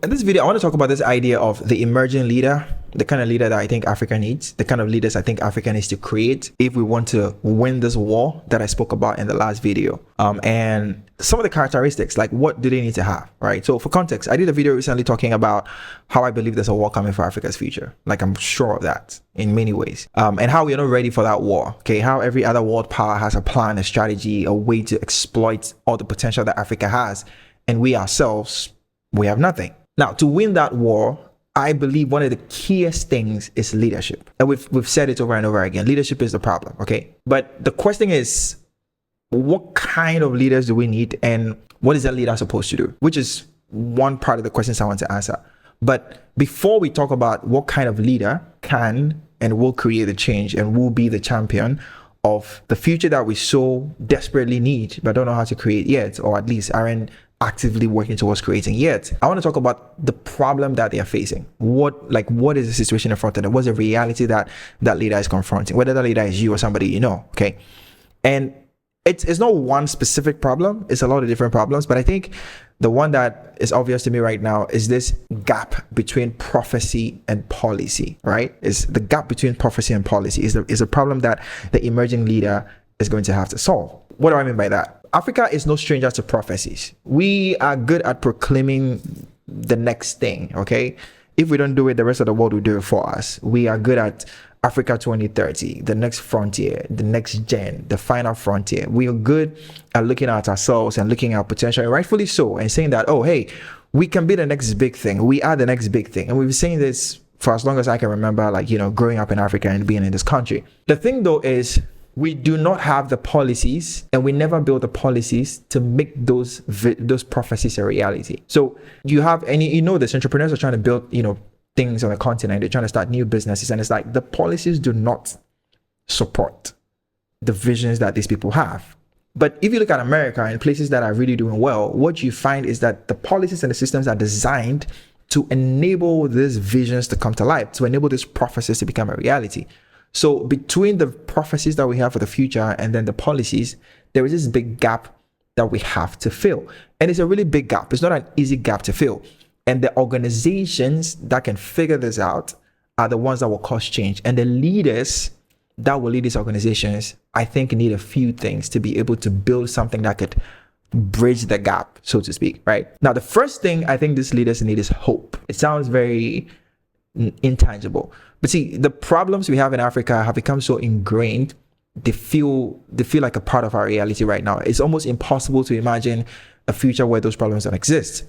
In this video, I want to talk about this idea of the emerging leader, the kind of leader that I think Africa needs, the kind of leaders I think Africa needs to create if we want to win this war that I spoke about in the last video. And some of the characteristics, like what do they need to have, right? So for context, I did a video recently talking about how I believe there's a war coming for Africa's future. Like I'm sure of that in many ways. And how we're not ready for that war, okay? How every other world power has a plan, a strategy, a way to exploit all the potential that Africa has. And we ourselves, we have nothing. Now, to win that war, I believe one of the keyest things is leadership. And we've said it over and over again. Leadership is the problem, okay? But the question is, what kind of leaders do we need and what is that leader supposed to do? Which is one part of the questions I want to answer. But before we talk about what kind of leader can and will create the change and will be the champion of the future that we so desperately need, but don't know how to create yet, or at least aren't actively working towards creating yet, I want to talk about the problem that they are facing. What is the situation in front of them? What's the reality that that leader is confronting? Whether that leader is you or somebody you know, okay? And it's not one specific problem. It's a lot of different problems. But I think the one that is obvious to me right now is this gap between prophecy and policy, right? Is the gap between prophecy and policy is a problem that the emerging leader is going to have to solve. What do I mean by that? Africa is no stranger to prophecies. We are good at proclaiming the next thing, okay? If we don't do it, the rest of the world will do it for us. We are good at Africa 2030, the next frontier, the next gen, the final frontier. We are good at looking at ourselves and looking at potential, and rightfully so, and saying that, oh, hey, we can be the next big thing. We are the next big thing. And we've been saying this for as long as I can remember, growing up in Africa and being in this country. The thing though is, we do not have the policies, and we never build the policies to make those prophecies a reality. So you have, and this entrepreneurs are trying to build, things on the continent. They're trying to start new businesses, and it's like the policies do not support the visions that these people have. But if you look at America and places that are really doing well, what you find is that the policies and the systems are designed to enable these visions to come to life, to enable these prophecies to become a reality. So between the prophecies that we have for the future and then the policies, there is this big gap that we have to fill. And it's a really big gap. It's not an easy gap to fill. And the organizations that can figure this out are the ones that will cause change. And the leaders that will lead these organizations, I think, need a few things to be able to build something that could bridge the gap, so to speak, right? Now, the first thing I think these leaders need is hope. It sounds very intangible. But see, the problems we have in Africa have become so ingrained, they feel like a part of our reality right now. It's almost impossible to imagine a future where those problems don't exist.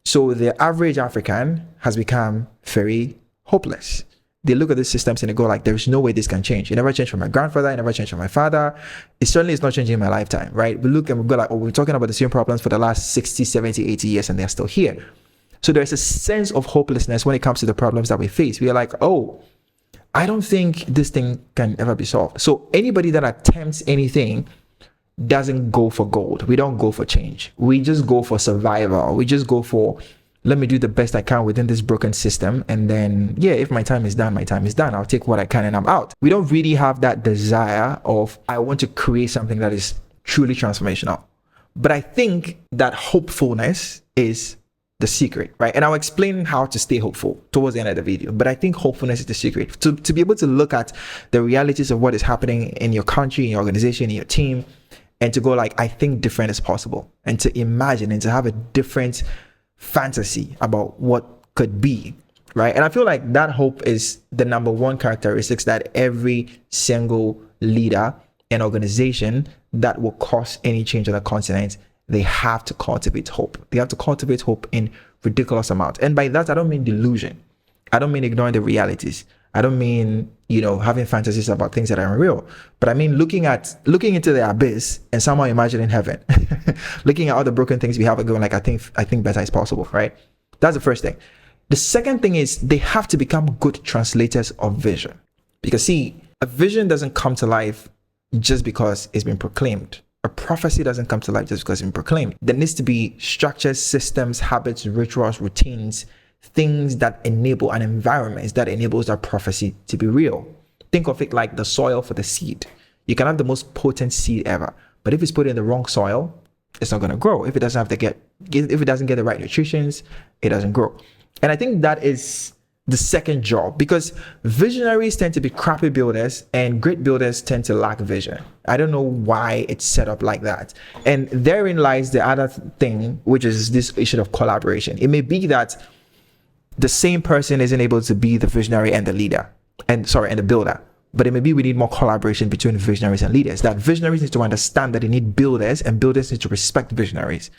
So the average African has become very hopeless. They look at these systems and they go like, there's no way this can change. It never changed for my grandfather. It never changed for my father. It certainly is not changing in my lifetime, right? We look and we go like, oh, we're talking about the same problems for the last 60, 70, 80 years and they're still here. So there's a sense of hopelessness when it comes to the problems that we face. We are like, oh, I don't think this thing can ever be solved. So anybody that attempts anything doesn't go for gold. We don't go for change. We just go for survival. We just go for, let me do the best I can within this broken system. And then, if my time is done, my time is done. I'll take what I can and I'm out. We don't really have that desire of, I want to create something that is truly transformational. But I think that hopefulness is the secret, right? And I'll explain how to stay hopeful towards the end of the video. But I think hopefulness is the secret. To be able to look at the realities of what is happening in your country, in your organization, in your team, and to go like, I think different is possible. And to imagine and to have a different fantasy about what could be, right? And I feel like that hope is the number one characteristics that every single leader and organization that will cause any change on the continent, they have to cultivate hope. They have to cultivate hope in ridiculous amounts. And by that, I don't mean delusion. I don't mean ignoring the realities. I don't mean, having fantasies about things that are unreal. But I mean looking into the abyss and somehow imagining heaven. Looking at all the broken things we have and going like, I think better is possible, right? That's the first thing. The second thing is they have to become good translators of vision. Because see, a vision doesn't come to life just because it's been proclaimed. A prophecy doesn't come to life just because it's been proclaimed. There needs to be structures, systems, habits, rituals, routines, things that enable an environment that enables that prophecy to be real. Think of it like the soil for the seed. You can have the most potent seed ever, but if it's put in the wrong soil, it's not going to grow. If it doesn't get the right nutrition, it doesn't grow. And I think that is the second job, because visionaries tend to be crappy builders and great builders tend to lack vision. I don't know why it's set up like that. And therein lies the other thing, which is this issue of collaboration. It may be that the same person isn't able to be the visionary and the leader, and the builder. But it may be we need more collaboration between visionaries and leaders. That visionaries need to understand that they need builders, and builders need to respect visionaries.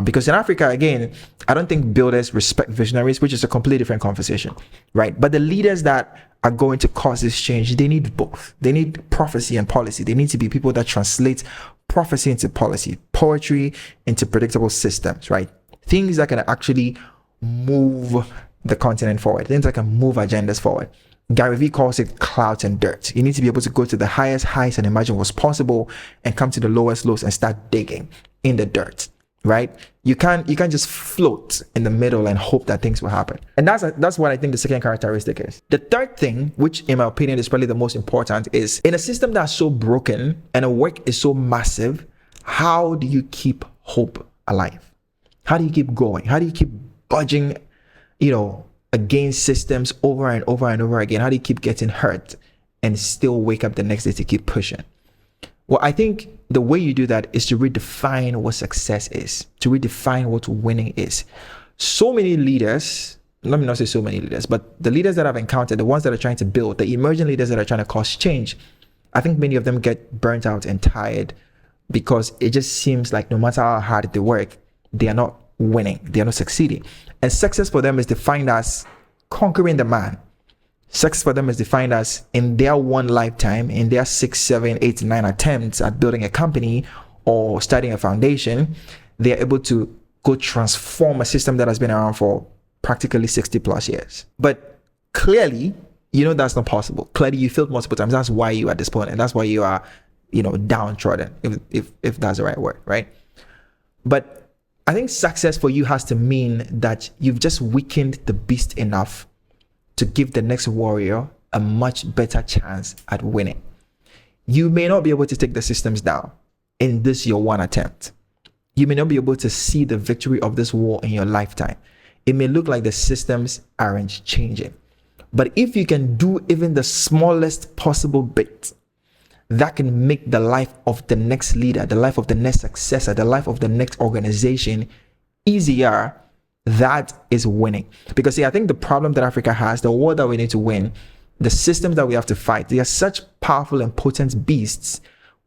Because in Africa, again, I don't think builders respect visionaries, which is a completely different conversation, right? But the leaders that are going to cause this change, they need both. They need prophecy and policy. They need to be people that translate prophecy into policy, poetry into predictable systems, right? Things that can actually move the continent forward, things that can move agendas forward. Gary Vee calls it clouds and dirt. You need to be able to go to the highest heights and imagine what's possible and come to the lowest lows and start digging in the dirt. Right? You can't just float in the middle and hope that things will happen. And that's what I think the second characteristic is. The third thing, which in my opinion is probably the most important, is in a system that's so broken and a work is so massive, how do you keep hope alive? How do you keep going? How do you keep budging, against systems over and over and over again? How do you keep getting hurt and still wake up the next day to keep pushing? Well, I think the way you do that is to redefine what success is, to redefine what winning is. So many leaders, let me not say so many leaders, but the leaders that I've encountered, the ones that are trying to build, the emerging leaders that are trying to cause change, I think many of them get burnt out and tired because it just seems like no matter how hard they work, they are not winning, they are not succeeding. And success for them is defined as conquering the man. Success for them is defined as in their one lifetime, in their 6, 7, 8, 9 attempts at building a company or starting a foundation, they are able to go transform a system that has been around for practically 60 plus years. But clearly, that's not possible. Clearly, you failed multiple times. That's why you are at this point, and that's why you are, downtrodden, if that's the right word, right? But I think success for you has to mean that you've just weakened the beast enough to give the next warrior a much better chance at winning. You may not be able to take the systems down in this your one attempt. You may not be able to see the victory of this war in your lifetime. It may look like the systems aren't changing. But if you can do even the smallest possible bit, that can make the life of the next leader, the life of the next successor, the life of the next organization easier. That is winning. Because see, I think the problem that Africa has, the war that we need to win, the systems that we have to fight, they are such powerful and potent beasts,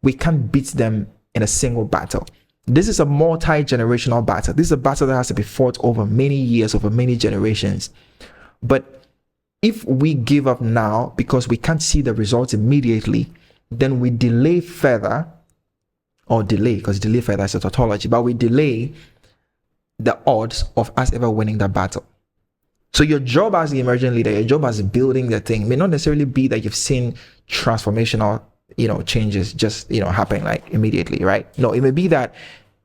we can't beat them in a single battle. This is a multi-generational battle. This is a battle that has to be fought over many years, over many generations. But if we give up now because we can't see the results immediately, then we delay further, because delay further is a tautology, but we delay the odds of us ever winning that battle. So your job as the emerging leader, your job as building the thing may not necessarily be that you've seen transformational, changes just, happen like immediately, right? No, it may be that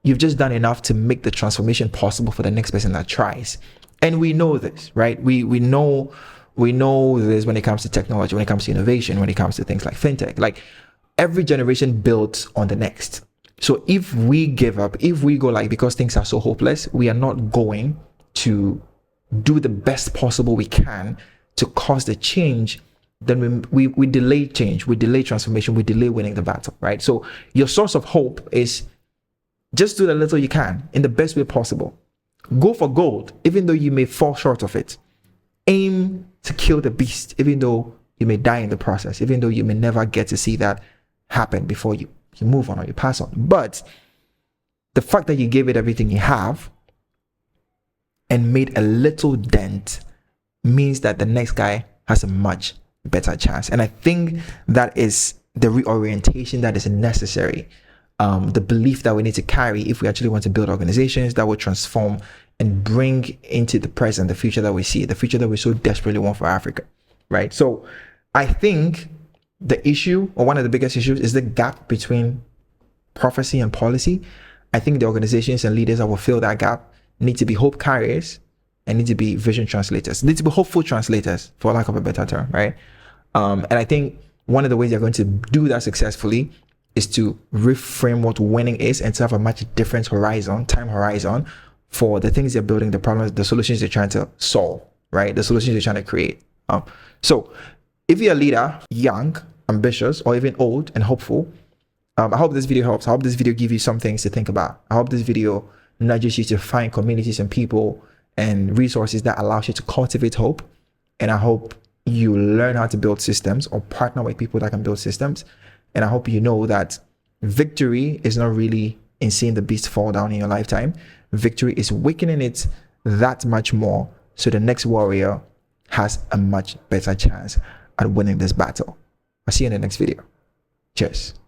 you've just done enough to make the transformation possible for the next person that tries. And we know this, right? We know this when it comes to technology, when it comes to innovation, when it comes to things like fintech. Like every generation builds on the next. So if we give up, if we go because things are so hopeless, we are not going to do the best possible we can to cause the change, then we delay change, we delay transformation, we delay winning the battle, right? So your source of hope is just do the little you can in the best way possible. Go for gold, even though you may fall short of it. Aim to kill the beast, even though you may die in the process, even though you may never get to see that happen before you move on or you pass on. But the fact that you gave it everything you have and made a little dent means that the next guy has a much better chance. And I think that is the reorientation that is necessary. The belief that we need to carry if we actually want to build organizations that will transform and bring into the present the future that we see, the future that we so desperately want for Africa, right? So I think the issue, or one of the biggest issues, is the gap between prophecy and policy. I think the organizations and leaders that will fill that gap need to be hope carriers and need to be vision translators, need to be hopeful translators, for lack of a better term, right? And I think one of the ways you're going to do that successfully is to reframe what winning is and to have a much different time horizon for the things they're building, the problems, the solutions they're trying to solve, right? The solutions they're trying to create. So if you're a leader, young, ambitious, or even old and hopeful, I hope this video helps. I hope this video gives you some things to think about. I hope this video nudges you to find communities and people and resources that allows you to cultivate hope. And I hope you learn how to build systems or partner with people that can build systems. And I hope you know that victory is not really in seeing the beast fall down in your lifetime. Victory is weakening it that much more, so the next warrior has a much better chance at winning this battle. I'll see you in the next video. Cheers.